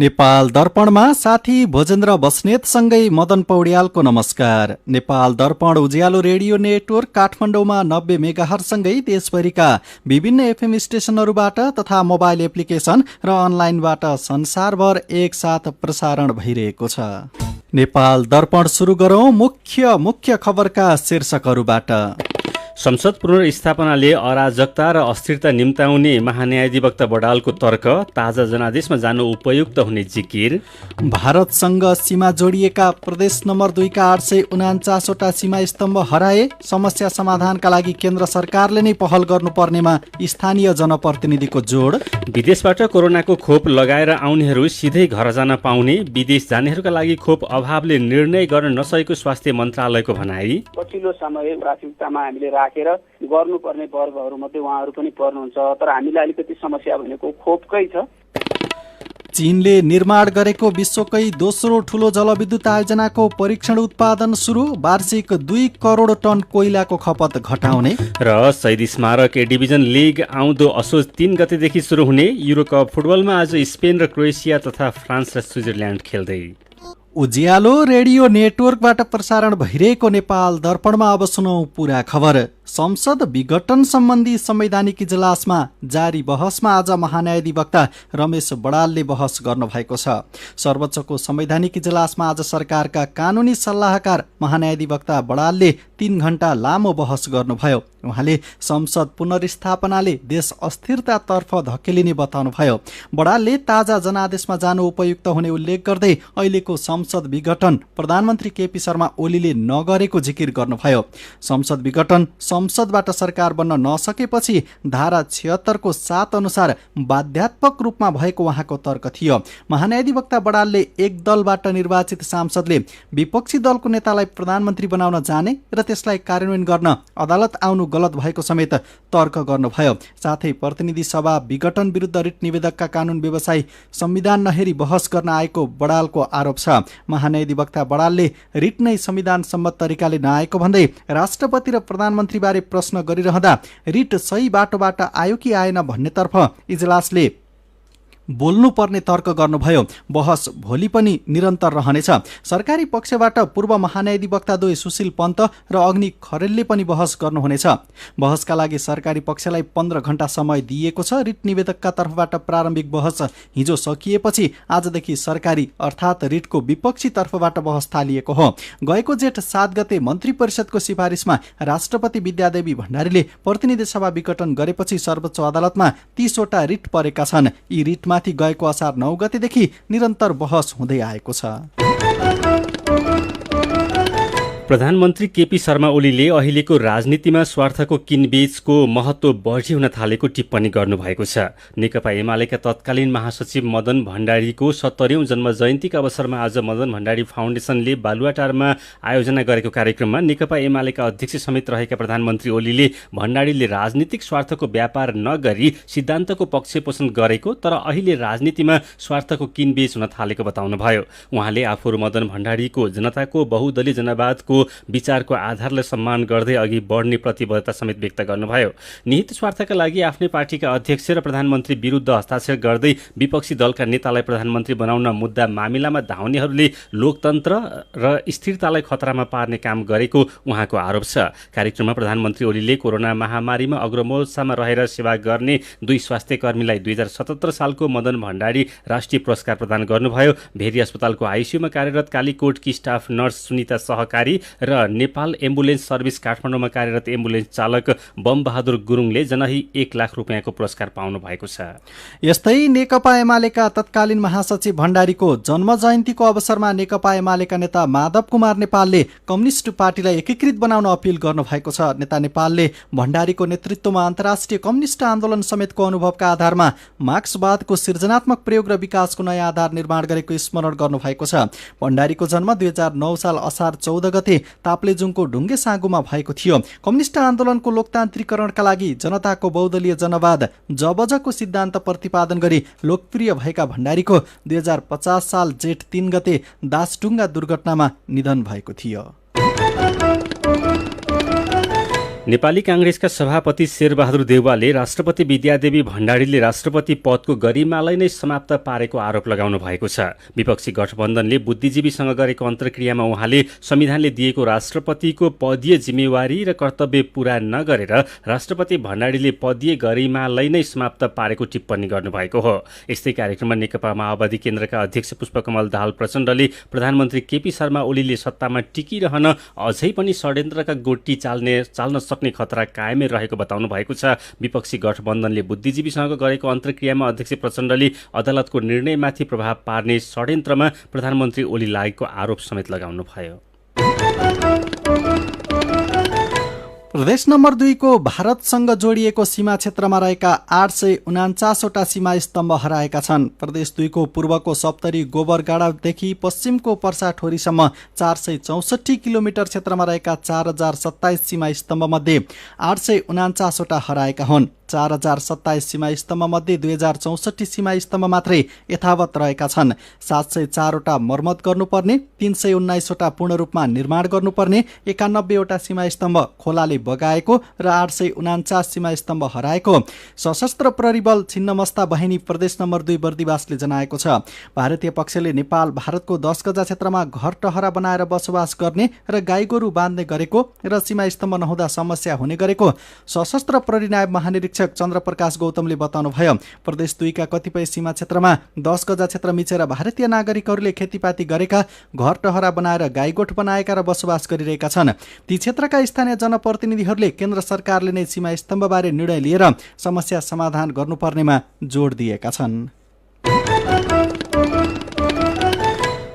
नेपाल दर्पणमा साथी भोजेन्द्र बस्नेतसँगै मदन पौड्यालको नमस्कार। नेपाल दर्पण उज्यालो रेडियो नेटवर्क काठमाडौँमा 90 मेगाहर्जसँगै देशभरिका विभिन्न एफएम स्टेशनहरूबाट तथा मोबाइल एप्लिकेशन र अनलाइनबाट संसारभर एकसाथ प्रसारण भइरहेको छ। नेपाल दर्पण सुरु गरौं मुख्य खबरका शीर्षकहरूबाट। संसद पुनर्स्थापनाले अराजकता र अस्थिरता निम्ताउने महान्यायाधिवक्ता बडालको तर्क, ताजा जनादेशमा जानु उपयुक्त हुने जिकिर। भारतसँग सीमा जोडिएका प्रदेश नम्बर 2 का 849वटा सीमा स्तम्भ हराए, समस्या समाधानका लागि केन्द्र सरकारले नै पहल गर्नुपर्नेमा स्थानीय जनप्रतिनिधिको जोड। विदेशबाट कोरोनाको खोप लगाएर आउनेहरू सिधै घर जान पाउने, विदेश जानेहरूका लागि खोप अभावले निर्णय गर्न नसकेको स्वास्थ्य मन्त्रालयको भनाई। पछिल्लो समय प्राथमिकतामा हामीले राखेर गर्नुपर्ने वर्गहरूमध्ये उहाँहरू पनि पर्नुहुन्छ, तर हामीलाई अलिकति समस्या भनेको खोपकै छ। चीनले निर्माण गरेको विश्वकै दोस्रो ठूलो जलविद्युत आयोजनाको परीक्षण उत्पादन सुरु, वार्षिक 2 करोड टन कोइलाको खपत घटाउने। र शहीद स्मारक ए डिभिजन लिग आउँदो असोज 3 गतेदेखि सुरु हुने। युरोकप फुटबलमा आज स्पेन र क्रोएसिया तथा फ्रान्स र स्विजरल्यान्ड खेल्दै। उज्यालो रेडियो नेटवर्कबाट प्रसारण भइरहेको नेपाल दर्पणमा अब सुनौ पूरा खबर। संसद विघटन सम्बन्धी संवैधानिक इजलासमा जारी बहसमा आज महान्यायाधिवक्ता रमेश बडालले बहस गर्नुभएको छ। सर्वोच्चको संवैधानिक इजलासमा आज सरकारका कानुनी सल्लाहकार महान्यायाधिवक्ता बडालले 3 घण्टा लामो बहस गर्नुभयो। उहाँले संसद पुनर्स्थापनाले देश अस्थिरतातर्फ धकेलिने बताउनुभयो। बडालले ताजा जनादेशमा जानु उपयुक्त हुने उल्लेख गर्दै अहिलेको संसद विघटन प्रधानमन्त्री केपी शर्मा ओलीले नगरेको जिकिर गर्नुभयो। संसद विघटन संसदबाट सरकार बन्न नसकेपछि धारा 76 को 7 अनुसार बाध्यात्मक रूपमा भएको उहाँको तर्क थियो। महान्यायाधिवक्ता बडालले एक दलबाट निर्वाचित सांसदले विपक्षी दलको नेतालाई प्रधानमन्त्री बनाउन जाने र त्यसलाई कार्यान्वयन गर्न अदालत आउनु गलत भएको समेत तर्क गर्नुभयो। साथै प्रतिनिधि सभा विघटन विरुद्ध रिट निवेदकका कानून व्यवसायी संविधान नहेरी बहस गर्न आएको बडालको आरोप छ। महान्यायाधिवक्ता बडालले रिट नै संविधान सम्मत तरिकाले नआएको भन्दै राष्ट्रपति र प्रधानमन्त्री बारे प्रश्न गरिरहँदा रिट सही बाटोबाट आयो कि आएन भन्नेतर्फ इजलासले बोल्नुपर्ने तर्क गर्नुभयो। बहस भोलि पनि निरन्तर रहनेछ। सरकारी पक्षबाट पूर्व महान्यायाधिवक्ता द्वय सुशील पन्त र अग्नि खरेलले पनि बहस गर्नुहुनेछ। बहसका लागि सरकारी पक्षलाई 15 घण्टा समय दिइएको छ। रिट निवेदकका तर्फबाट प्रारम्भिक बहस हिजो सकिएपछि आजदेखि सरकारी अर्थात् रिटको विपक्षी तर्फबाट बहस थालिएको हो। गएको जेठ 7 गते मन्त्री परिषदको सिफारिसमा राष्ट्रपति विद्यादेवी भण्डारीले प्रतिनिधि सभा विघटन गरेपछि सर्वोच्च अदालतमा 30 वटा रिट परेका छन्। यी रिट माथि गएको असार 9 गतेदेखि निरन्तर बहस हुँदै आएको छ। प्रधानमन्त्री केपी शर्मा ओलीले अहिलेको राजनीतिमा स्वार्थको किनबेचको महत्त्व बढी हुन थालेको टिप्पणी गर्नुभएको छ। नेकपा एमालेका तत्कालीन महासचिव मदन भण्डारीको 70औं जन्म जयन्तीका अवसरमा आज मदन भण्डारी फाउन्डेसनले बालुवाटारमा आयोजना गरेको कार्यक्रममा नेकपा एमालेका अध्यक्ष समेत रहेका प्रधानमन्त्री ओलीले भण्डारीले राजनीतिक स्वार्थको व्यापार नगरी सिद्धान्तको पक्षपोषण गरेको, तर अहिले राजनीतिमा स्वार्थको किनबेच हुन थालेको बताउनुभयो। उहाँले आफू मदन भण्डारीको जनताको बहुदलीय जनवादको विचारको आधारलाई सम्मान गर्दै अघि बढ्ने प्रतिबद्धता समेत व्यक्त गर्नुभयो। निहित स्वार्थका लागि आफ्नै पार्टीका अध्यक्ष र प्रधानमन्त्री विरुद्ध हस्ताक्षर गर्दै विपक्षी दलका नेतालाई प्रधानमन्त्री बनाउन मुद्दा मामिलामा धाउनेहरूले लोकतन्त्र र स्थिरतालाई खतरामा पार्ने काम गरेको उहाँको आरोप छ। कार्यक्रममा प्रधानमन्त्री ओलीले कोरोना महामारीमा अग्रमोर्चामा रहेर सेवा गर्ने 2 स्वास्थ्य कर्मीलाई 2077 सालको मदन भण्डारी राष्ट्रिय पुरस्कार प्रदान गर्नुभयो। भेरी अस्पतालको आइसियुमा कार्यरत कालीकोटकी स्टाफ नर्स सुनिता सहकारी र नेपाल एम्बुलेन्स सर्भिस काठमाडौँमा कार्यरत एम्बुलेन्स चालक बम बहादुर गुरुङले जनही 1 लाख रुपियाँको पुरस्कार पाउनु भएको छ। यस्तै नेकपा एमालेका तत्कालीन महासचिव भण्डारीको जन्म जयन्तीको अवसरमा नेकपा एमालेका नेता माधव कुमार नेपालले कम्युनिस्ट पार्टीलाई एकीकृत बनाउन अपिल गर्नुभएको छ। नेता नेपालले भण्डारीको नेतृत्वमा अन्तर्राष्ट्रिय कम्युनिस्ट आन्दोलन समेतको अनुभवका आधारमा मार्क्सवादको सृजनात्मक प्रयोग र विकासको नयाँ आधार निर्माण गरेको स्मरण गर्नुभएको छ। भण्डारीको जन्म 2009 साल असार 14 गते ताप्लेजुङको ढुङ्गे साँगुमा भएको थियो। कम्युनिस्ट आन्दोलनको लोकतान्त्रिकरणका लागि जनताको बहुदलीय जनवाद जबजको सिद्धान्त प्रतिपादन गरी लोकप्रिय भएका भण्डारीको 2050 साल जेठ 3 गते दासढुङ्गा दुर्घटनामा निधन भएको थियो। नेपाली कांग्रेसका सभापति शेरबहादुर देउवाले राष्ट्रपति विद्यादेवी भण्डारीले राष्ट्रपति पदको गरिमालाई नै समाप्त पारेको आरोप लगाउनु भएको छ। विपक्षी गठबन्धनले बुद्धिजीवीसँग गरेको अन्तर्क्रियामा उहाँले संविधानले दिएको राष्ट्रपतिको पदीय जिम्मेवारी र कर्तव्य पूरा नगरेर राष्ट्रपति भण्डारीले पदीय गरिमालाई नै समाप्त पारेको टिप्पणी गर्नुभएको हो। यस्तै कार्यक्रममा नेकपा माओवादी केन्द्रका अध्यक्ष पुष्पकमल दाहाल प्रचण्डले प्रधानमन्त्री केपी शर्मा ओलीले सत्तामा टिकिरहन अझै पनि षड्यन्त्रका गोटी चाल्न सक्ने खतरा कायमै रहेको बताउनु भएको छ। विपक्षी गठबन्धनले बुद्धिजीवीसँग गरेको अन्तर्क्रियामा अध्यक्ष प्रचण्डले अदालतको निर्णयमाथि प्रभाव पार्ने षड्यन्त्रमा प्रधानमन्त्री ओली लागेको आरोप समेत लगाउनुभयो। प्रदेश नम्बर 2 को भारतसँग जोडिएको सीमा क्षेत्रमा रहेका 849वटा सीमा स्तम्भ हराएका छन्। प्रदेश 2 को पूर्वको सप्तरी गोबरगाडादेखि पश्चिमको पर्साठोरीसम्म 464 किलोमिटर क्षेत्रमा रहेका 4027 सीमा स्तम्भमध्ये 849वटा हराएका हुन्। 4027 सीमा स्तम्भमध्ये 2064 सीमा स्तम्भ मात्रै यथावत रहेका छन्। 704वटा मर्मत गर्नुपर्ने, 319वटा पूर्ण रूपमा निर्माण गर्नुपर्ने, 91वटा सीमा स्तम्भ खोलाले बगाएको र 849 सीमा स्तम्भ हराएको सशस्त्र प्रहरी बल छिन्नमस्ता बहिनी प्रदेश नम्बर 2 बर्दिवासले जनाएको छ। भारतीय पक्षले नेपाल भारतको 10 गजा क्षेत्रमा घर टहरा बनाएर बसोबास गर्ने र गाईगोरु बाँध्ने गरेको र सीमा स्तम्भ नहुँदा समस्या हुने गरेको सशस्त्र प्रहरी नायब महानिरीक्षक चन्द्रप्रकाश गौतमले बताउनुभयो। प्रदेश 2 का कतिपय सीमा क्षेत्रमा 10 गजा क्षेत्र मिचेर भारतीय नागरिकहरूले खेतीपाती गरेका, घर टहरा बनाएर गाईगोठ बनाएका र बसोबास गरिरहेका छन्। ती क्षेत्रका स्थानीय जनप्रतिनिधिहरूले केन्द्र सरकारले नै सीमा स्तम्भबारे निर्णय लिएर समस्या समाधान गर्नुपर्नेमा जोड दिएका छन्।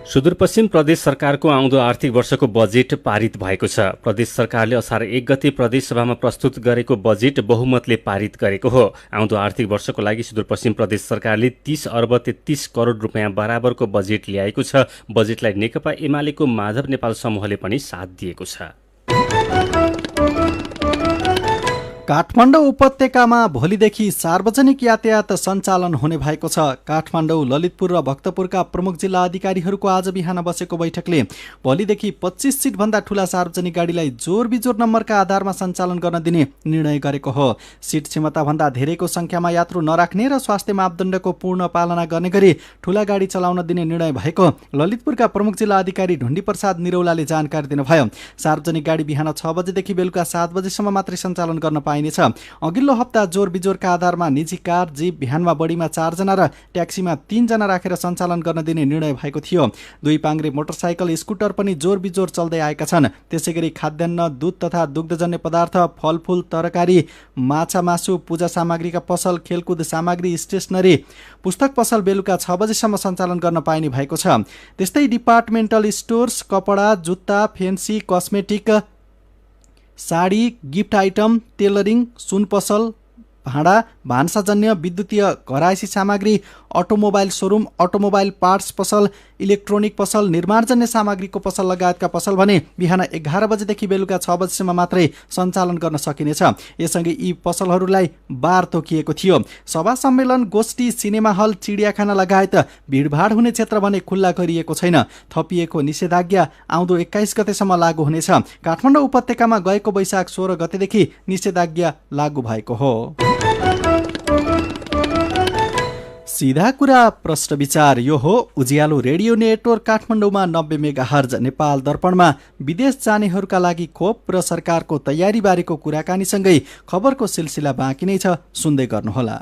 सुदूरपश्चिम प्रदेश सरकारको आउँदो आर्थिक वर्षको बजेट पारित भएको छ। प्रदेश सरकारले असार 1 गते प्रदेश सभामा प्रस्तुत गरेको बजेट बहुमतले पारित गरेको हो। आउँदो आर्थिक वर्षको लागि सुदूरपश्चिम प्रदेश सरकारले 30 अर्ब 33 करोड रुपियाँ बराबरको बजेट ल्याएको छ। बजेटलाई नेकपा एमालेको माधव नेपाल समूहले पनि साथ दिएको छ। काठमाडौँ उपत्यकामा भोलिदेखि सार्वजनिक यातायात सञ्चालन हुने भएको छ। काठमाडौँ, ललितपुर र भक्तपुरका प्रमुख जिल्ला अधिकारीहरूको आज बिहान बसेको बैठकले भोलिदेखि 25 सिटभन्दा ठूला सार्वजनिक गाडीलाई जोर बिजोर नम्बरका आधारमा सञ्चालन गर्न दिने निर्णय गरेको हो। सिट क्षमताभन्दा धेरैको संख्यामा यात्रु नराख्ने र स्वास्थ्य मापदण्डको पूर्ण पालना गर्ने गरी ठूला गाडी चलाउन दिने निर्णय भएको ललितपुरका प्रमुख जिल्ला अधिकारी ढुण्डी प्रसाद निरौलाले जानकारी दिनुभयो। सार्वजनिक गाडी बिहान 6 बजेदेखि बेलुका 7 बजेसम्म मात्रै सञ्चालन गर्न पाइनेछ। अघिल्लो हप्ता जोर बिजोरका आधारमा निजी कार, जीप, भ्यानमा बढीमा 4 जना र ट्याक्सीमा 3 जना राखेर सञ्चालन गर्न दिने निर्णय भएको थियो। 2 पाङ्ग्रे मोटरसाइकल, स्कुटर पनि जोर बिजोर चल्दै आएका छन्। त्यसैगरी खाद्यान्न, दूध तथा दुग्धजन्य पदार्थ, फलफूल, तरकारी, माछा मासु, पूजा सामग्रीका पसल, खेलकुद सामग्री, स्टेसनरी, पुस्तक पसल बेलुका 6 बजेसम्म सञ्चालन गर्न पाइने भएको छ। त्यस्तै डिपार्टमेन्टल स्टोर्स, कपडा, जुत्ता, fancy, cosmetic, sari, gift item, tailoring, सुन पसल, भाँडा, भान्साजन्य, विद्युतीय घरायसी सामग्री, अटोमोबाइल सोरुम, अटोमोबाइल पार्ट्स पसल, इलेक्ट्रोनिक पसल, निर्माणजन्य सामग्रीको पसल लगायतका पसल भने बिहान 11 बजेदेखि बेलुका 6 बजेसम्म मात्रै सञ्चालन गर्न सकिनेछ। यससँगै यी पसलहरूलाई बार तोकिएको थियो। सभा सम्मेलन, गोष्ठी, सिनेमा हल, चिडियाखाना लगायत भिडभाड हुने क्षेत्र भने खुल्ला गरिएको छैन। थपिएको निषेधाज्ञा आउँदो 21 गतेसम्म लागू हुनेछ। काठमाडौँ उपत्यकामा गएको वैशाख 16 गतेदेखि निषेधाज्ञा लागू भएको हो। सीधा कुरा प्रश्न विचार, यो हो उज्यालो रेडियो नेटवर्क काठमाडौँमा 90 मेगाहर्ज। नेपाल दर्पणमा विदेश जानेहरूका लागि खोप र सरकारको तयारी बारेको कुराकानीसँगै खबरको सिलसिला बाँकी नै छ, सुन्दै गर्नुहोला।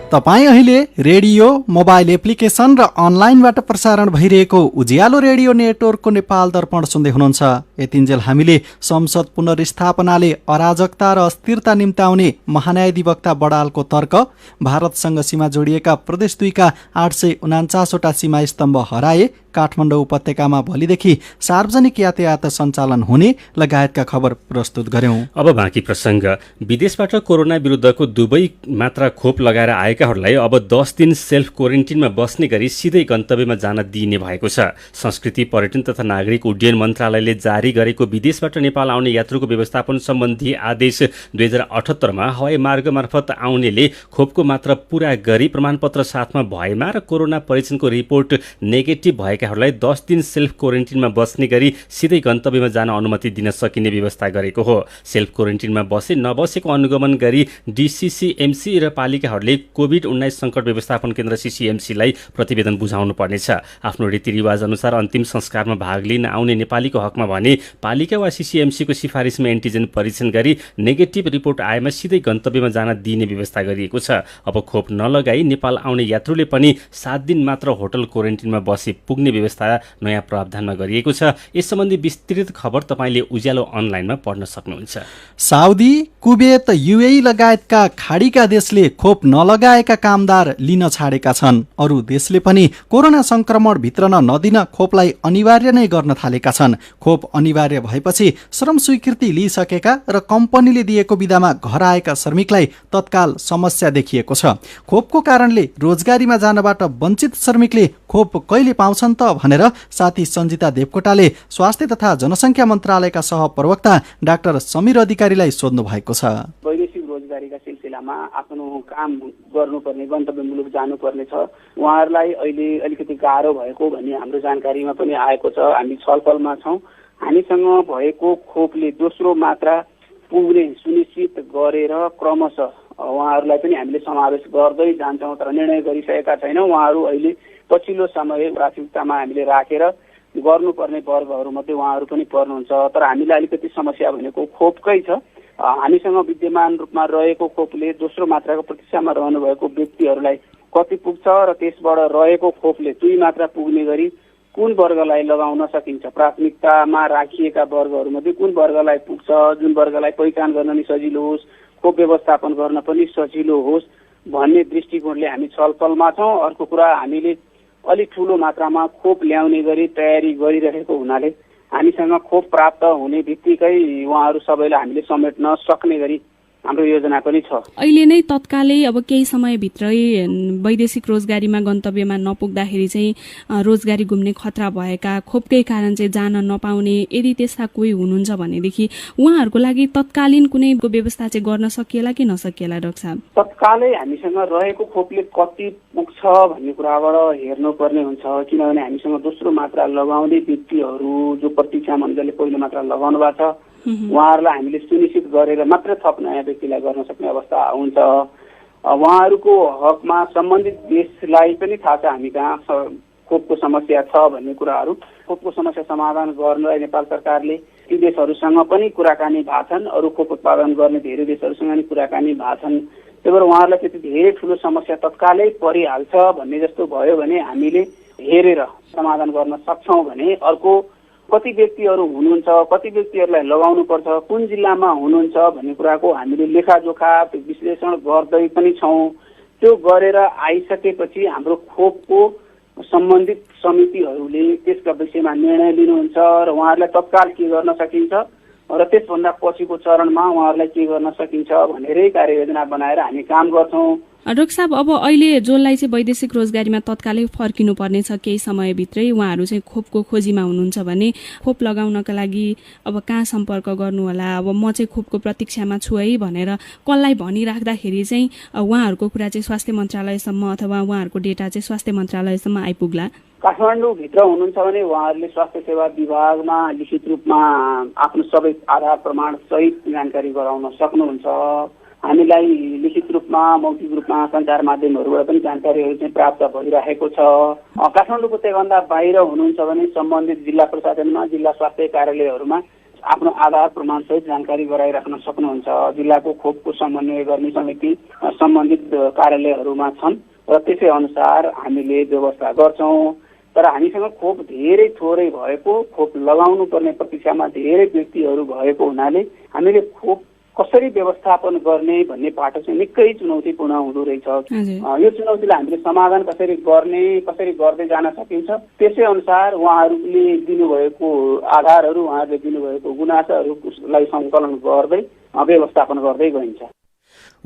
तपाईँ अहिले रेडियो, मोबाइल एप्लिकेसन र अनलाइनबाट प्रसारण भइरहेको उज्यालो रेडियो नेटवर्कको नेपाल दर्पण सुन्दै हुनुहुन्छ। यतिन्जेल हामीले संसद पुनर्स्थापनाले अराजकता र अस्थिरता निम्ताउने महान्यायाधिवक्ता बडालको तर्क, भारतसँग सीमा जोडिएका प्रदेश 2 का 849वटा सीमा स्तम्भ हराए, काठमाडौँ उपत्यकामा भोलिदेखि सार्वजनिक यातायात सञ्चालन हुने लगायतका खबर प्रस्तुत गर्यौं। अब बाँकी प्रसङ्ग। विदेशबाट कोरोना विरुद्धको 2 मात्रा खोप लगाएर आएकाहरूलाई अब 10 दिन सेल्फ क्वारेन्टिनमा बस्ने गरी सिधै गन्तव्यमा जान दिइने भएको छ। संस्कृति, पर्यटन तथा नागरिक उड्डयन मन्त्रालयले जारी गरेको विदेशबाट नेपाल आउने यात्रुको व्यवस्थापन सम्बन्धी आदेश 2078मा हवाई मार्ग मार्फत आउनेले खोपको मात्रा पूरा गरी प्रमाणपत्र साथमा भएमा र कोरोना परीक्षणको रिपोर्ट नेगेटिभ भएका पालिकाहरूलाई 10 दिन सेल्फ क्वारेन्टिनमा बस्ने गरी सिधै गन्तव्यमा जान अनुमति दिन सकिने व्यवस्था गरेको हो। सेल्फ क्वारेन्टिनमा बसे नबसेको अनुगमन गरी DCCMC र पालिकाहरूले कोभिड-19 सङ्कट व्यवस्थापन केन्द्र CCMC-लाई प्रतिवेदन बुझाउनु पर्नेछ। आफ्नो रीतिरिवाज अनुसार अन्तिम संस्कारमा भाग लिन आउने नेपालीको हकमा भने पालिका वा CCMC-को सिफारिसमा एन्टिजेन परीक्षण गरी नेगेटिभ रिपोर्ट आएमा सिधै गन्तव्यमा जान दिने व्यवस्था गरिएको छ। अब खोप नलगाई नेपाल आउने यात्रुले पनि 7 दिन मात्र होटल क्वारेन्टिनमा बसे पुग्ने व्यवस्था नयाँ प्रावधानमा गरिएको छ। यस सम्बन्धी विस्तृत खबर तपाईँले उज्यालो अनलाइनमा पढ्न सक्नुहुन्छ। साउदी, कुवेत, UAE लगायतका खाडीका देशले खोप नलगाएका कामदार लिन छाडेका छन्। अरू देशले पनि कोरोना संक्रमण भित्रन नदिन खोपलाई अनिवार्य नै गर्न थालेका छन्। खोप अनिवार्य भएपछि श्रम स्वीकृति लिइसकेका र कम्पनीले दिएको बिदामा घर आएका श्रमिकलाई तत्काल समस्या देखिएको छ। खोपको कारणले रोजगारीमा जानबाट वञ्चित श्रमिकले खोप कहिले पाउँछन् त भनेर साथी सञ्जिता देवकोटाले स्वास्थ्य तथा जनसङ्ख्या मन्त्रालयका सहप्रवक्ता डाक्टर समीर अधिकारीलाई सोध्नु भएको छ। वैदेशिक रोजगारीका सिलसिलामा आफ्नो काम गर्नुपर्ने गन्तव्य मुलुक जानुपर्ने छ। उहाँहरूलाई अहिले अलिकति गाह्रो भएको भन्ने हाम्रो जानकारीमा पनि आएको छ। हामी छलफलमा छौँ। हामीसँग भएको खोपले दोस्रो मात्रा पुग्ने सुनिश्चित गरेर क्रमशः उहाँहरूलाई पनि हामीले समावेश गर्दै जान्छौँ, तर निर्णय गरिसकेका छैनौँ। उहाँहरू अहिले पछिल्लो समय प्राथमिकतामा हामीले राखेर गर्नुपर्ने वर्गहरूमध्ये उहाँहरू पनि पर्नुहुन्छ। तर हामीलाई अलिकति समस्या भनेको खोपकै छ। हामीसँग विद्यमान रूपमा रहेको खोपले दोस्रो मात्राको प्रतीक्षामा रहनुभएको व्यक्तिहरूलाई कति पुग्छ र त्यसबाट रहेको खोपले 2 मात्रा पुग्ने गरी कुन वर्गलाई लगाउन सकिन्छ, प्राथमिकतामा राखिएका वर्गहरूमध्ये कुन वर्गलाई पुग्छ, जुन वर्गलाई पहिचान गर्न नि सजिलो होस्, खोप व्यवस्थापन गर्न पनि सजिलो होस् भन्ने दृष्टिकोणले हामी छलफलमा छौँ। अर्को कुरा, हामीले अलिक ठुलो मात्रामा खोप ल्याउने गरी तयारी गरिरहेको हुनाले हामीसँग खोप प्राप्त हुने बित्तिकै उहाँहरू सबैलाई हामीले समेट्न सक्ने गरी हाम्रो योजना पनि छ। अहिले नै तत्कालै अब केही समयभित्रै वैदेशिक रोजगारीमा गन्तव्यमा नपुग्दाखेरि चाहिँ रोजगारी गुम्ने खतरा भएका, खोपकै कारण चाहिँ जान नपाउने यदि त्यस्ता कोही हुनुहुन्छ भनेदेखि उहाँहरूको लागि तत्कालीन कुनै व्यवस्था चाहिँ गर्न सकिएला कि नसकिएला डाक्टर साहब? तत्कालै हामीसँग रहेको खोपले कति पुग्छ भन्ने कुराबाट हेर्नुपर्ने हुन्छ। किनभने हामीसँग दोस्रो मात्रा लगाउने व्यक्तिहरू जो प्रतीक्षामा उनीहरूले पहिलो मात्रा लगाउनु भएको छ उहाँहरूलाई हामीले सुनिश्चित गरेर मात्र थप नयाँ व्यक्तिलाई गर्न सक्ने अवस्था हुन्छ। उहाँहरूको हकमा सम्बन्धित देशलाई पनि थाहा छ हामी कहाँ खोपको समस्या छ भन्ने कुराहरू। खोपको समस्या समाधान गर्नलाई नेपाल सरकारले ती देशहरूसँग पनि कुराकानी भएको छन्, अरू खोप उत्पादन गर्ने धेरै देशहरूसँग पनि कुराकानी भएको छन्। त्यही भएर उहाँहरूलाई त्यति धेरै ठुलो समस्या तत्कालै परिहाल्छ भन्ने जस्तो भयो भने हामीले हेरेर समाधान गर्न सक्छौँ भने अर्को कति व्यक्तिहरू हुनुहुन्छ, कति व्यक्तिहरूलाई लगाउनु पर्छ, कुन जिल्लामा हुनुहुन्छ भन्ने कुराको हामीले लेखाजोखा विश्लेषण गर्दै पनि छौँ। त्यो गरेर आइसकेपछि हाम्रो खोपको सम्बन्धित समितिहरूले त्यसका विषयमा निर्णय लिनुहुन्छ र उहाँहरूलाई तत्काल के गर्न सकिन्छ र त्यसभन्दा पछिको चरणमा उहाँहरूलाई के गर्न सकिन्छ भनेरै कार्ययोजना बनाएर हामी काम गर्छौँ। डाक्टर साहब, अब अहिले जसलाई चाहिँ वैदेशिक रोजगारीमा तत्कालै फर्किनु पर्नेछ केही समयभित्रै उहाँहरू चाहिँ खोपको खोजीमा हुनुहुन्छ भने खोप लगाउनका लागि अब कहाँ सम्पर्क गर्नु होला? अब म चाहिँ खोपको प्रतीक्षामा छु है भनेर कसलाई भनिराख्दाखेरि चाहिँ उहाँहरूको कुरा चाहिँ स्वास्थ्य मन्त्रालयसम्म अथवा उहाँहरूको डेटा चाहिँ स्वास्थ्य मन्त्रालयसम्म आइपुग्ला? काठमाडौँभित्र हुनुहुन्छ भने उहाँहरूले स्वास्थ्य सेवा विभागमा लिखित रूपमा आफ्नो सबै आधार प्रमाण सहित जानकारी गराउन सक्नुहुन्छ। हामीलाई लिखित रूपमा मौखिक रूपमा सञ्चार माध्यमहरूबाट पनि जानकारीहरू चाहिँ प्राप्त भइरहेको छ। काठमाडौँको त्योभन्दा बाहिर हुनुहुन्छ भने सम्बन्धित जिल्ला प्रशासनमा, जिल्ला स्वास्थ्य कार्यालयहरूमा आफ्नो आधार प्रमाण सहित जानकारी गराइराख्न सक्नुहुन्छ। जिल्लाको खोपको समन्वय गर्ने समिति सम्बन्धित कार्यालयहरूमा छन् र त्यसै अनुसार हामीले व्यवस्था गर्छौँ। तर हामीसँग खोप धेरै थोरै भएको, खोप लगाउनु पर्ने प्रतीक्षामा धेरै व्यक्तिहरू भएको हुनाले हामीले खोप कसरी व्यवस्थापन गर्ने भन्ने पाटो चाहिँ निकै चुनौतीपूर्ण हुँदो रहेछ। यो चुनौतीलाई हामीले समाधान कसरी गर्ने, कसरी गर्दै जान सकिन्छ त्यसै अनुसार उहाँहरूले दिनुभएको आधारहरू, उहाँहरूले दिनुभएको गुनासाहरूलाई सङ्कलन गर्दै व्यवस्थापन गर्दै गइन्छ।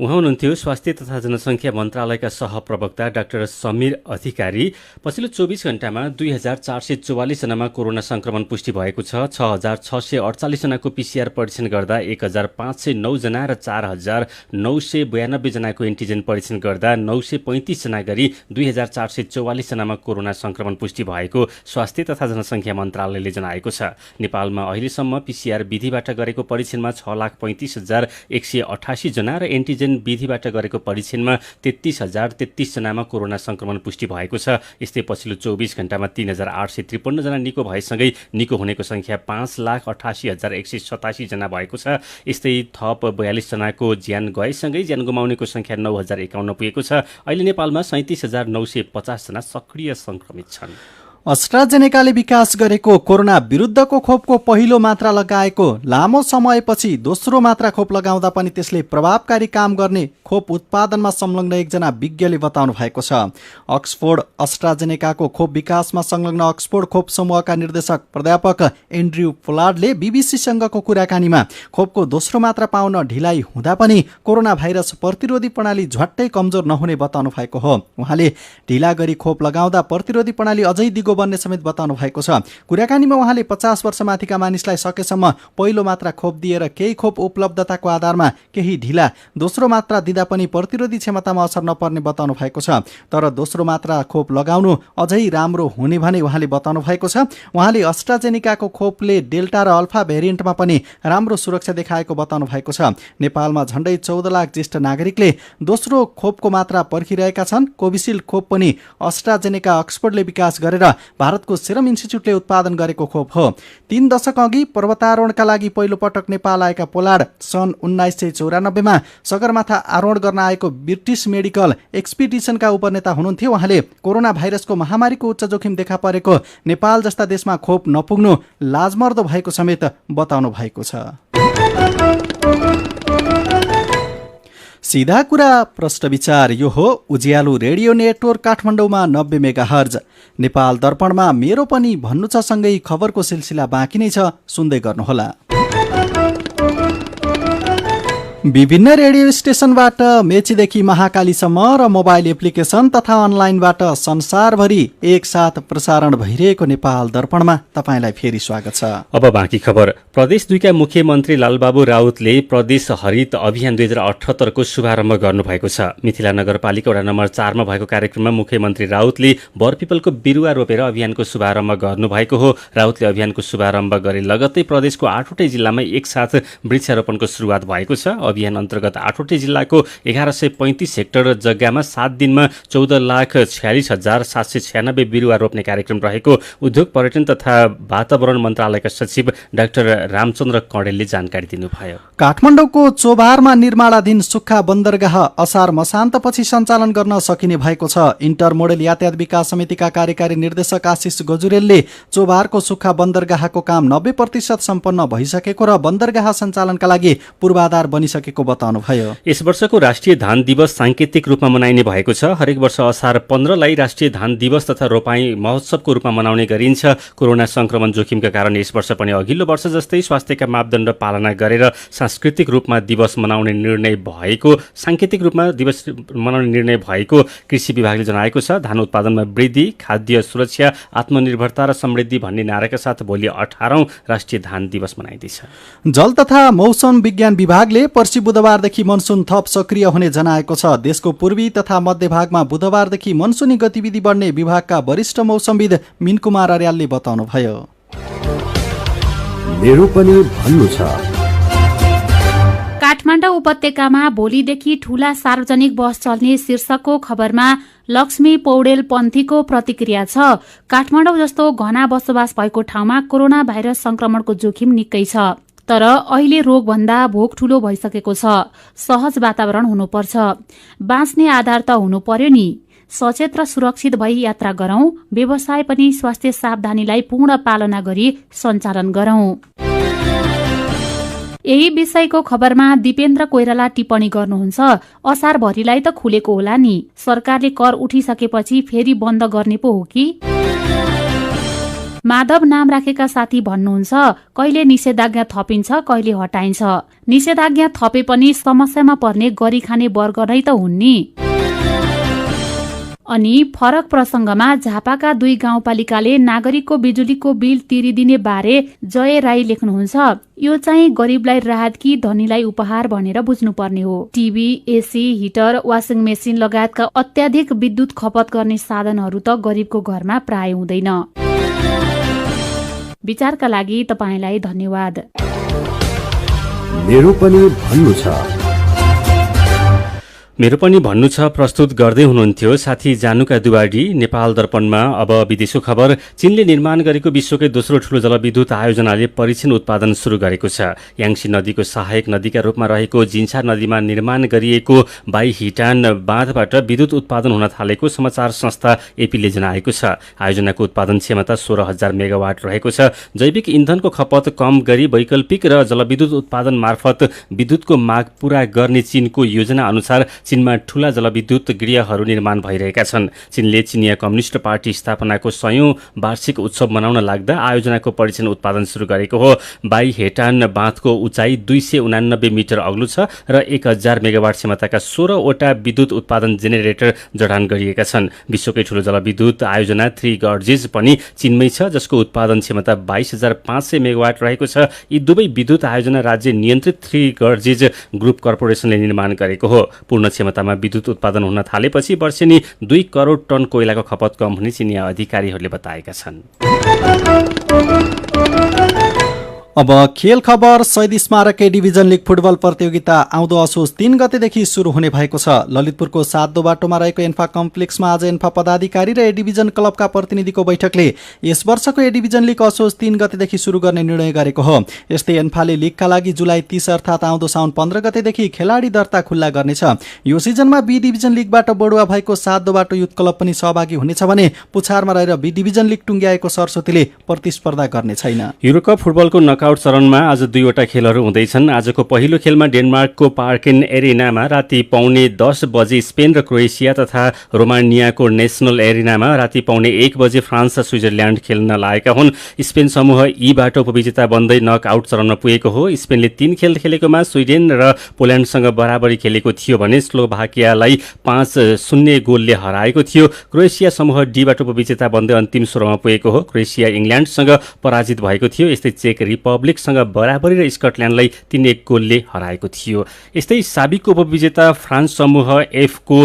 उहाँ हुनुहुन्थ्यो स्वास्थ्य तथा जनसङ्ख्या मन्त्रालयका सहप्रवक्ता डाक्टर समीर अधिकारी। पछिल्लो 24 घण्टामा 2444 जनामा कोरोना संक्रमण पुष्टि भएको छ। 6648 जनाको पीसीआर परीक्षण गर्दा 1509 जना र 4992 जनाको एन्टिजेन परीक्षण गर्दा 935 जना गरी 2444 जनामा कोरोना संक्रमण पुष्टि भएको स्वास्थ्य तथा जनसङ्ख्या मन्त्रालयले जनाएको छ। नेपालमा अहिलेसम्म पीसीआर विधिबाट गरेको परीक्षणमा 6,35,188 जना र एन्टिजेन विधिबाट गरेको परीक्षणमा 33,033 जनामा कोरोना संक्रमण पुष्टि भएको छ। यस्तै पछिल्लो 24 घण्टामा 3,853 जना निको भएसँगै निको हुनेको संख्या 5,88,187 जना भएको छ। यस्तै थप 42 जनाको ज्यान गएसँगै ज्यान गुमाउनेको संख्या 9,051 पुगेको छ। अहिले नेपालमा 37,950 जना सक्रिय संक्रमित छन्। अस्ट्राजेनेकाले विकास गरेको कोरोना विरुद्धको खोपको पहिलो मात्रा लगाएको लामो समयपछि दोस्रो मात्रा खोप लगाउँदा पनि त्यसले प्रभावकारी काम गर्ने खोप उत्पादनमा संलग्न एकजना विज्ञले बताउनु भएको छ। अक्सफोर्ड अस्ट्राजेनेकाको खोप विकासमा संलग्न अक्सफोर्ड खोप समूहका निर्देशक प्राध्यापक एन्ड्रयू पोलार्डले बीबीसीसँगको कुराकानीमा खोपको दोस्रो मात्रा पाउन ढिलाइ हुँदा पनि कोरोना भाइरस प्रतिरोधी प्रणाली झट्टै कमजोर नहुने बताउनु भएको हो। उहाँले ढिला गरी खोप लगाउँदा प्रतिरोधी प्रणाली अझै दिगो बन्ने समेत बताउनु भएको छ। कुराकानीमा उहाँले 50 वर्षमाथिका मानिसलाई सकेसम्म पहिलो मात्रा खोप दिएर केही खोप उपलब्धताको आधारमा केही ढिला दोस्रो मात्रा दिँदा पनि प्रतिरोधी क्षमतामा असर नपर्ने बताउनु भएको छ। तर दोस्रो मात्रा खोप लगाउनु अझै राम्रो हुने भने उहाँले बताउनु भएको छ। उहाँले अस्ट्राजेनेकाको खोपले डेल्टा र अल्फा भेरिएन्टमा पनि राम्रो सुरक्षा देखाएको बताउनु भएको छ। नेपालमा झण्डै 14 लाख ज्येष्ठ नागरिकले दोस्रो खोपको मात्रा पर्खिरहेका छन्। कोभिसिल्ड खोप पनि अस्ट्राजेनेका अक्सफोर्डले विकास गरेर भारतको सेरम इन्स्टिच्युटले उत्पादन गरेको खोप हो। 3 दशक अघि पर्वतारोहणका लागि पहिलो पटक नेपाल आएका पोलार्ड सन् 1994 मा सगरमाथा आरोहण गर्न आएको ब्रिटिस मेडिकल एक्सपिडिसनका उपनेता हुनुहुन्थ्यो। उहाँले कोरोना भाइरसको महामारीको उच्च जोखिम देखा परेको नेपाल जस्ता देशमा खोप नपुग्नु लाजमर्दो भएको समेत बताउनु भएको छ। सीधा कुरा प्रश्न विचार यो हो उज्यालो रेडियो नेटवर्क काठमाडौँमा 90 मेगाहर्ज। नेपाल दर्पणमा मेरो पनि भन्नु छ सँगै खबरको सिलसिला बाँकी नै छ, सुन्दै गर्नुहोला। विभिन्न रेडियो स्टेशनबाट मेचीदेखि महाकालीसम्म र मोबाइल एप्लिकेसन तथा अनलाइनबाट संसारभरि एकसाथ प्रसारण भइरहेको नेपाल दर्पणमा तपाईंलाई फेरि स्वागत छ। अब बाँकी खबर। प्रदेश 2 का मुख्यमन्त्री लालबाबु राउतले प्रदेश हरित अभियान 2078 को शुभारम्भ गर्नुभएको छ। मिथिला नगरपालिका वडा नम्बर 4 मा भएको कार्यक्रममा मुख्यमन्त्री राउतले बरपिपलको बिरुवा रोपेर अभियानको शुभारम्भ गर्नुभएको हो। राउतले अभियानको शुभारम्भ गरे लगत्तै प्रदेशको 8वटै जिल्लामा एकसाथ वृक्षारोपणको सुरुवात भएको छ। अभियान अन्तर्गत 8वटै जिल्लाको 1135 हेक्टर जग्गामा 7 दिनमा 14,46,796 बिरुवा रोप्ने कार्यक्रम रहेको उद्योग पर्यटन तथा वातावरण मन्त्रालयका सचिव डाक्टर रामचन्द्र कँडेलले जानकारी दिनुभयो। काठमाडौँको चोभारमा निर्माणाधीन सुक्खा बन्दरगाह असार मसान्तपछि सञ्चालन गर्न सकिने भएको छ। इन्टर मोडेल यातायात विकास समितिका कार्यकारी निर्देशक आशिष गजुरेलले चोभारको सुक्खा बन्दरगाहको काम 90% सम्पन्न भइसकेको र बन्दरगाह सञ्चालनका लागि पूर्वाधार बनिसकेको बताउनुभयो। यस वर्षको राष्ट्रिय धान दिवस सांकेतिक रूपमा मनाइने भएको छ। हरेक वर्ष असार 15 लाई राष्ट्रिय धान दिवस तथा रोपाई महोत्सवको रूपमा मनाउने गरिन्छ। कोरोना संक्रमण जोखिमका कारण यस वर्ष पनि अघिल्लो वर्ष जस्तै स्वास्थ्यका मापदण्ड पालना गरेर सांस्कृतिक रूपमा दिवस मनाउने निर्णय भएको कृषि विभागले जनाएको छ। धान उत्पादनमा वृद्धि, खाद्य सुरक्षा, आत्मनिर्भरता र समृद्धि भन्ने नाराका साथ भोलि 18औं राष्ट्रिय धान दिवस मनाइँदैछ। जल तथा मौसम विज्ञान विभागले पर्सि बुधबारदेखि मनसुन थप सक्रिय हुने जनाएको छ। देशको पूर्वी तथा मध्य भागमा बुधबारदेखि मनसुनी गतिविधि बढ्ने विभागका वरिष्ठ मौसमविद मिनकुमार अर्यालले बताउनुभयो। मेरो पनि भन्नु छ। काठमाडौँ उपत्यकामा भोलिदेखि ठूला सार्वजनिक बस चल्ने शीर्षकको खबरमा लक्ष्मी पौडेल पन्थीको प्रतिक्रिया छ। काठमाडौँ जस्तो घना बसोबास भएको ठाउँमा कोरोना भाइरस संक्रमणको जोखिम निकै छ, तर अहिले रोगभन्दा भोग ठूलो भइसकेको छ। सहज वातावरण हुनुपर्छ, बाँच्ने आधार त हुनु पर्यो नि। सचेत र सुरक्षित भई यात्रा गरौं, व्यवसाय पनि स्वास्थ्य सावधानीलाई पूर्ण पालना गरी सञ्चालन गरौं। यही विषयको खबरमा दिपेन्द्र कोइराला टिप्पणी गर्नुहुन्छ। असार भरिलाई त खुलेको होला नि, सरकारले कर उठिसकेपछि फेरि बन्द गर्ने पो हो कि? माधव नाम राखेका साथी भन्नुहुन्छ कहिले निषेधाज्ञा थपिन्छ कहिले हटाइन्छ। निषेधाज्ञा थपे पनि समस्यामा पर्ने गरी खाने वर्ग नै त हुन् नि। अनि फरक प्रसंगमा झापाका 2 गाउँपालिकाले नागरिकको बिजुलीको बिल तिरिदिने बारे जय राई लेख्नुहुन्छ, यो चाहिँ गरीबलाई राहत कि धनीलाई उपहार भनेर बुझ्नुपर्ने हो। TV, AC, heater, washing machine लगायतका अत्याधिक विद्युत खपत गर्ने साधनहरू त गरीबको घरमा प्राय हुँदैन। विचारका लागि तपाईलाई धन्यवाद। मेरो पनि भन्नु छ। मेरो पनि भन्नु छ प्रस्तुत गर्दै हुनुहुन्थ्यो साथी जानुका दुवाडी। नेपाल दर्पणमा अब विदेशको खबर। चीनले निर्माण गरेको विश्वकै दोस्रो ठूलो जलविद्युत आयोजनाले परीक्षण उत्पादन सुरु गरेको छ। याङ्सी नदीको सहायक नदीका रूपमा रहेको जिन्छा नदीमा निर्माण गरिएको बाइहिटान बाँधबाट विद्युत उत्पादन हुन थालेको समाचार संस्था एपीले जनाएको छ। आयोजनाको उत्पादन क्षमता 16,000 मेगावाट रहेको छ। जैविक इन्धनको खपत कम गरी वैकल्पिक र जलविद्युत उत्पादन मार्फत विद्युतको माग पूरा गर्ने चीनको योजना अनुसार चीनमा ठूला जलविद्युत गृहहरू निर्माण भइरहेका छन्। चीनले चिनिया कम्युनिस्ट पार्टी स्थापनाको 100औं वार्षिक उत्सव मनाउन लाग्दा आयोजनाको परीक्षण उत्पादन सुरु गरेको हो। बाइहेटान बाँधको उचाइ 289 मिटर अग्लो छ र 1000 मेगावाट क्षमताका 16वटा विद्युत उत्पादन जेनेरेटर जडान गरिएका छन्। विश्वकै ठूलो जलविद्युत आयोजना 3 गर्जेज पनि चीनमै छ, जसको उत्पादन क्षमता 22,500 मेगावाट रहेको छ। यी दुवै विद्युत आयोजना राज्य नियन्त्रित 3 गर्जेज ग्रुप कर्पोरेसनले निर्माण गरेको हो। पूर्ण क्षमतामा विद्युत उत्पादन हुन थालेपछि वर्षेनी 2 करोड टन कोइलाको खपत कम हुने चिनिया अधिकारीहरूले बताएका छन्। अब खेल खबर। शहीद स्मारक ए डिभिजन लिग फुटबल प्रतियोगिता आउँदो असोज 3 गतेदेखि सुरु हुने भएको छ। ललितपुरको 7 बाटोमा रहेको एन्फा कम्प्लेक्समा आज एन्फा पदाधिकारी र ए डिभिजन क्लबका प्रतिनिधिको बैठकले यस वर्षको ए डिभिजन लिग असोज 3 गतेदेखि सुरु गर्ने निर्णय गरेको हो। यस्तै एन्फाले लिगका लागि जुलाई 30 अर्थात् आउँदो साउन 15 गतेदेखि खेलाडी दर्ता खुल्ला गर्नेछ। यो सिजनमा बी डिभिजन लिगबाट बढुवा भएको 7 बाटो युथ क्लब पनि सहभागी हुनेछ भने पुछारमा रहेर बी डिभिजन लिग टुङ्ग्याएको सरस्वतीले प्रतिस्पर्धा गर्ने छैन। युरोकप फुटबलको नकआउट चरणमा आज 2वटा खेलहरू हुँदैछन्। आजको पहिलो खेलमा डेनमार्कको पार्केन एरिनामा राति पौने 10 बजे स्पेन र क्रोएसिया तथा रोमानियाको नेसनल एरिनामा राति पौने 1 बजे फ्रान्स र स्विजरल्यान्ड खेल्न लागेका हुन्। स्पेन समूह ईबाट उपविजेता बन्दै नकआउट चरणमा पुगेको हो। स्पेनले 3 खेल खेलेकोमा स्विडेन र पोल्यान्डसँग बराबरी खेलेको थियो भने स्लोभाकियालाई 5-0 गोलले हराएको थियो। क्रोएसिया समूह डीबाट उपविजेता बन्दै अन्तिम 16मा पुगेको हो। क्रोएसिया इङ्ल्यान्डसँग पराजित भएको थियो। यस्तै चेक रिपब्लिकसँग बराबरी र स्कटल्यान्डलाई 3-1 गोलले हराएको थियो। यस्तै साबिकको उपविजेता फ्रान्स समूह एफको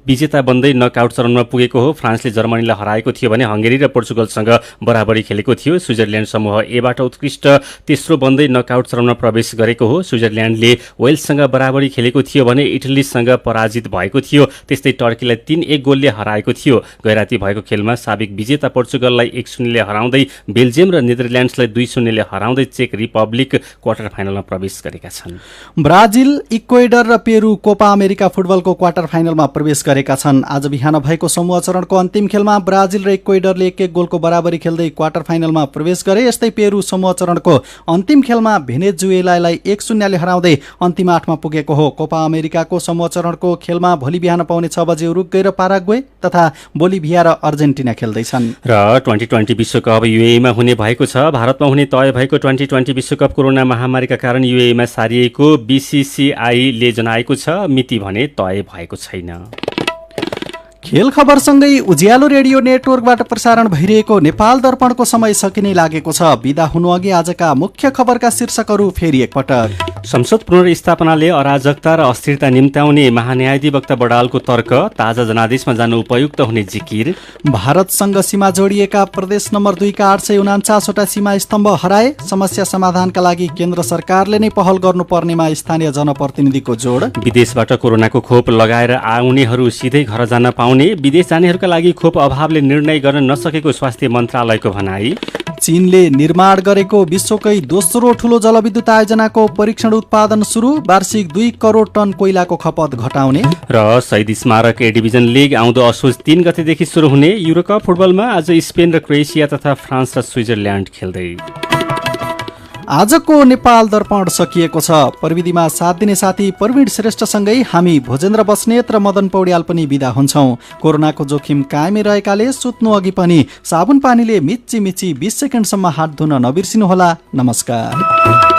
विजेता बन्दै नकआउट चरणमा पुगेको हो। फ्रान्सले जर्मनीलाई हराएको थियो भने हंगेरी र पोर्चुगलसँग बराबरी खेलेको थियो। स्विजरल्यान्ड समूह एबाट उत्कृष्ट तेस्रो बन्दै नकआउट चरणमा प्रवेश गरेको हो। स्विजरल्यान्डले वेल्ससँग बराबरी खेलेको थियो भने इटलीसँग पराजित भएको थियो। त्यस्तै टर्कीलाई 3-1 गोलले हराएको थियो। गैराती भएको खेलमा साबिक विजेता पोर्चुगललाई 1-0 ले हराउँदै बेल्जियम र नेदरल्यान्ड्सलाई 2-0 ले हराउँदै चेक रिपब्लिक क्वार्टर फाइनलमा प्रवेश गरेका छन्। ब्राजिल, इक्वेडर र पेरू कोपा अमेरिका फुटबलको क्वार्टर फाइनलमा प्रवेश गरेका छन्। आज बिहान भएको समूह चरणको अन्तिम खेलमा ब्राजिल र इक्वेडरले 1-1 गोलको बराबरी खेल्दै क्वार्टर फाइनलमा प्रवेश गरे। यस्तै पेरू समूह चरणको अन्तिम खेलमा भेनेजुएलालाई 1-0 ले हराउँदै अन्तिम 8मा पुगेको हो। कोपा अमेरिकाको समूह चरणको खेलमा भोलि बिहान पाउने 6 बजे उरुग्वे र पाराग्वे तथा बोलिभिया र अर्जेन्टिना खेल्दैछन्। र 2020 विश्वकप युएईमा हुने भएको छ। भारतमा हुने तय भएको 2020 विश्वकप कोरोना महामारीका कारण युएईमा सारिएको बीसीसीआईले जनाएको छ। मिति भने तय भएको छैन। खेल खबरसँगै उज्यालो रेडियो नेटवर्कबाट प्रसारण भइरहेको नेपाल दर्पणको समय सकिने लागेको छ। बिदा हुनुअघि आजका मुख्य खबरका शीर्षकहरू फेरि एकपटक। संसद पुनर्स्थापनाले अराजकता र अस्थिरता निम्त्याउने महान्यायाधिवक्ता बडालको तर्क। ताजा जनादेशमा जानु उपयुक्त हुने जिकिर। भारतसँग सीमा जोडिएका प्रदेश नम्बर 2 का 849 वटा सीमा स्तम्भ हराए। समस्या समाधानका लागि केन्द्र सरकारले नै पहल गर्नुपर्नेमा स्थानीय जनप्रतिनिधिको जोड। विदेशबाट कोरोनाको खोप लगाएर आउनेहरू सिधै घर जान पाउने। विदेश जानेहरूका लागि खोप अभावले निर्णय गर्न नसकेको स्वास्थ्य मन्त्रालयको भनाई। चीनले निर्माण गरेको विश्वकै दोस्रो ठूलो जलविद्युत आयोजनाको परीक्षण उत्पादन सुरु। वार्षिक 2 करोड टन कोइलाको खपत घटाउने। र शहीद स्मारक ए डिभिजन लिग आउँदो असोज 3 गतेदेखि सुरु हुने। युरोकप फुटबलमा आज स्पेन र क्रोएसिया तथा फ्रान्स र स्विजरल्यान्ड खेल्दै। आजको नेपाल दर्पण सकिएको छ। प्रविधिमा साथ दिने साथी प्रवीण श्रेष्ठसँगै हामी भोजेन्द्र बस्नेत र मदन पौड्याल पनि बिदा हुन्छौं। कोरोनाको जोखिम कायमै रहेकाले सुत्नु अघि पनि साबुन पानीले मिच्ची 20 सेकेन्डसम्म हात धुन नबिर्सिनुहोला। नमस्कार।